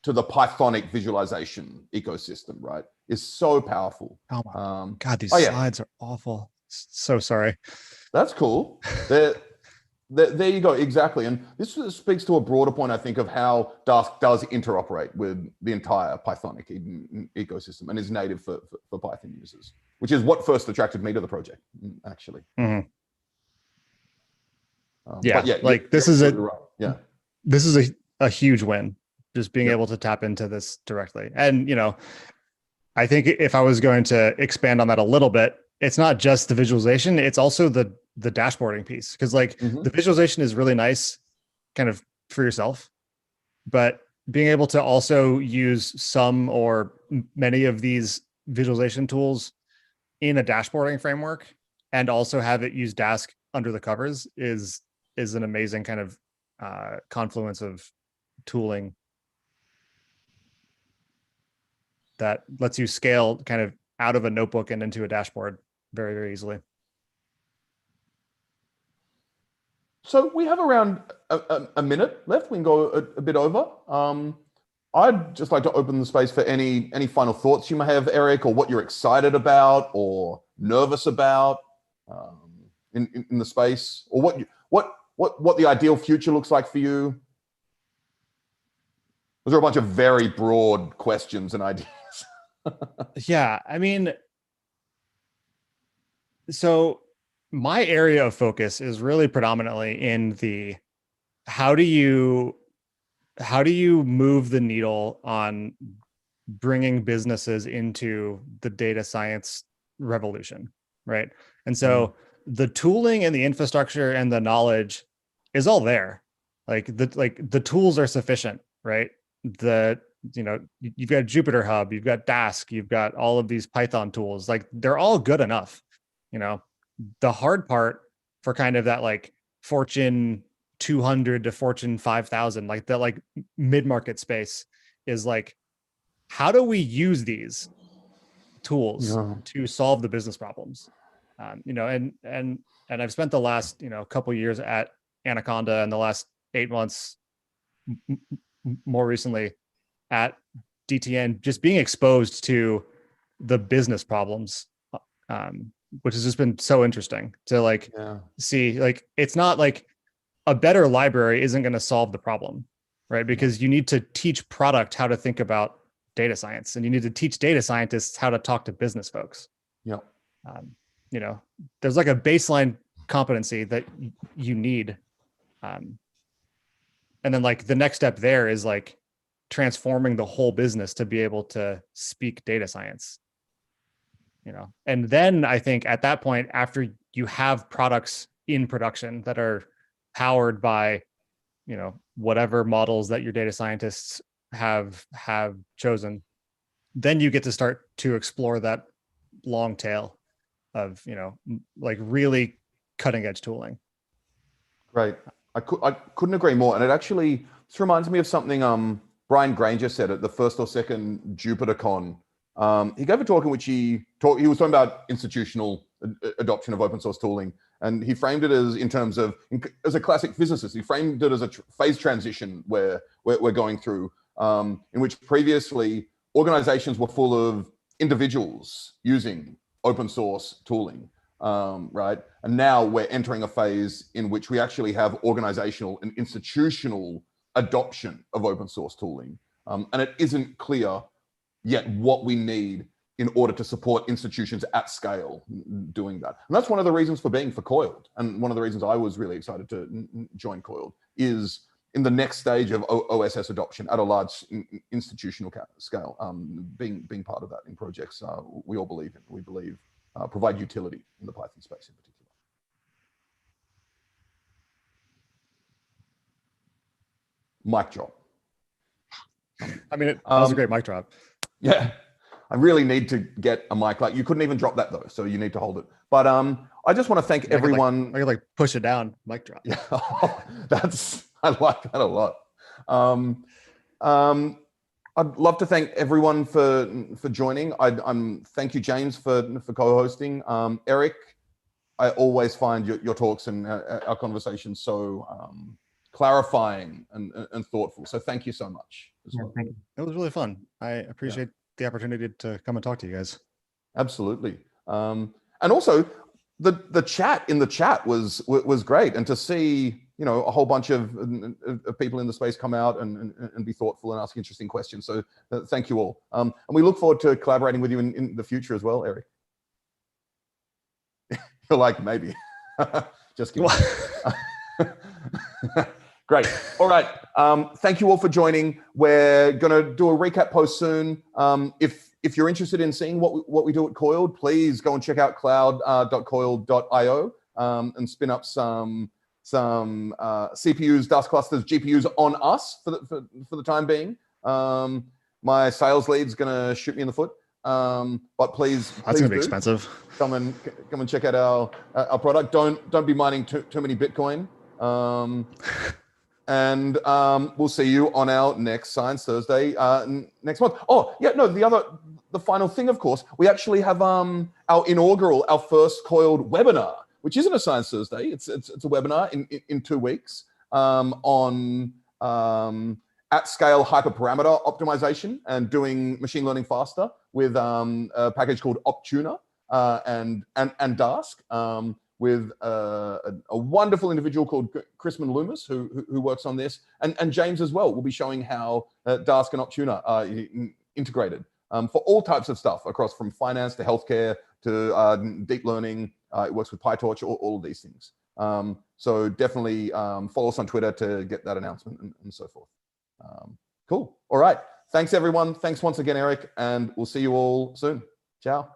to the Pythonic visualization ecosystem, right, is so powerful. Oh my God, these slides are awful. So sorry. That's cool. There you go, exactly. And this speaks to a broader point, I think, of how Dask does interoperate with the entire Pythonic ecosystem and is native for Python users, which is what first attracted me to the project, actually. Mm-hmm. This is a huge win, just being able to tap into this directly. And, I think if I was going to expand on that a little bit, it's not just the visualization, it's also the dashboarding piece. Because the visualization is really nice kind of for yourself, but being able to also use some or many of these visualization tools in a dashboarding framework and also have it use Dask under the covers is an amazing kind of confluence of tooling that lets you scale kind of out of a notebook and into a dashboard very, very easily. So we have around a minute left. We can go a bit over. I'd just like to open the space for any final thoughts you may have, Eric, or what you're excited about or nervous about in the space, or what the ideal future looks like for you. Those are a bunch of very broad questions and ideas. Yeah, so my area of focus is really predominantly in the how do you move the needle on bringing businesses into the data science revolution, right? And so the tooling and the infrastructure and the knowledge is all there. The tools are sufficient, right? You've got Jupyter Hub, you've got Dask, you've got all of these Python tools, they're all good enough. The hard part for kind of that Fortune 200 to Fortune 5,000, that mid-market space is how do we use these tools to solve the business problems? And I've spent the last, couple of years at Anaconda and the last 8 months more recently at DTN, just being exposed to the business problems, which has just been so interesting to see. It's not a better library isn't going to solve the problem, right? Because you need to teach product how to think about data science, and you need to teach data scientists how to talk to business folks. Yeah. There's a baseline competency that you need. And then the next step there is transforming the whole business to be able to speak data science. And then I think at that point, after you have products in production that are powered by, whatever models that your data scientists have chosen, then you get to start to explore that long tail of, like really cutting edge tooling. Right. I couldn't agree more. And this reminds me of something Brian Granger said at the first or second JupyterCon. He gave a talk in which he was talking about institutional adoption of open source tooling, and he framed it as a classic physicist. He framed it as a phase transition where we're going through, in which previously organizations were full of individuals using open source tooling, right? And now we're entering a phase in which we actually have organizational and institutional adoption of open source tooling, and it isn't clear yet what we need in order to support institutions at scale doing that. And that's one of the reasons for being for Coiled. And one of the reasons I was really excited to join Coiled is in the next stage of OSS adoption at a large institutional scale, being part of that in projects we all believe in. We believe provide utility in the Python space in particular. Mic drop. I mean, that was a great mic drop. Yeah, I really need to get a mic. Like, you couldn't even drop that though, so you need to hold it. But I just want to thank everyone. I could like push it down, mic drop. Yeah, I like that a lot. I'd love to thank everyone for joining. Thank you, James, for co-hosting. Eric, I always find your talks and our conversations so clarifying and thoughtful. So thank you so much. Thank you. It was really fun. I appreciate the opportunity to come and talk to you guys. Absolutely. And also the chat in the chat was great, and to see a whole bunch of people in the space come out and be thoughtful and ask interesting questions. So thank you all. And we look forward to collaborating with you in the future as well, Eric. You're like, maybe. Just kidding. Great. All right. Thank you all for joining. We're going to do a recap post soon. If you're interested in seeing what we do at Coiled, please go and check out cloud.coiled.io and spin up some CPUs, Dask clusters, GPUs on us for the time being. My sales lead's going to shoot me in the foot. But please, that's going to be expensive. Come and check out our product. Don't be mining too many Bitcoin. And we'll see you on our next Science Thursday next month. Oh, yeah, no, the final thing, of course, we actually have our first Coiled webinar, which isn't a Science Thursday. It's a webinar in 2 weeks on at-scale hyperparameter optimization and doing machine learning faster with a package called OpTuner and Dask. With a wonderful individual called Chrisman Loomis, who works on this, and James as well will be showing how Dask and OpTuner are integrated for all types of stuff across from finance to healthcare to deep learning. It works with PyTorch, all of these things. So definitely follow us on Twitter to get that announcement and so forth. Cool. All right. Thanks, everyone. Thanks once again, Eric, and we'll see you all soon. Ciao.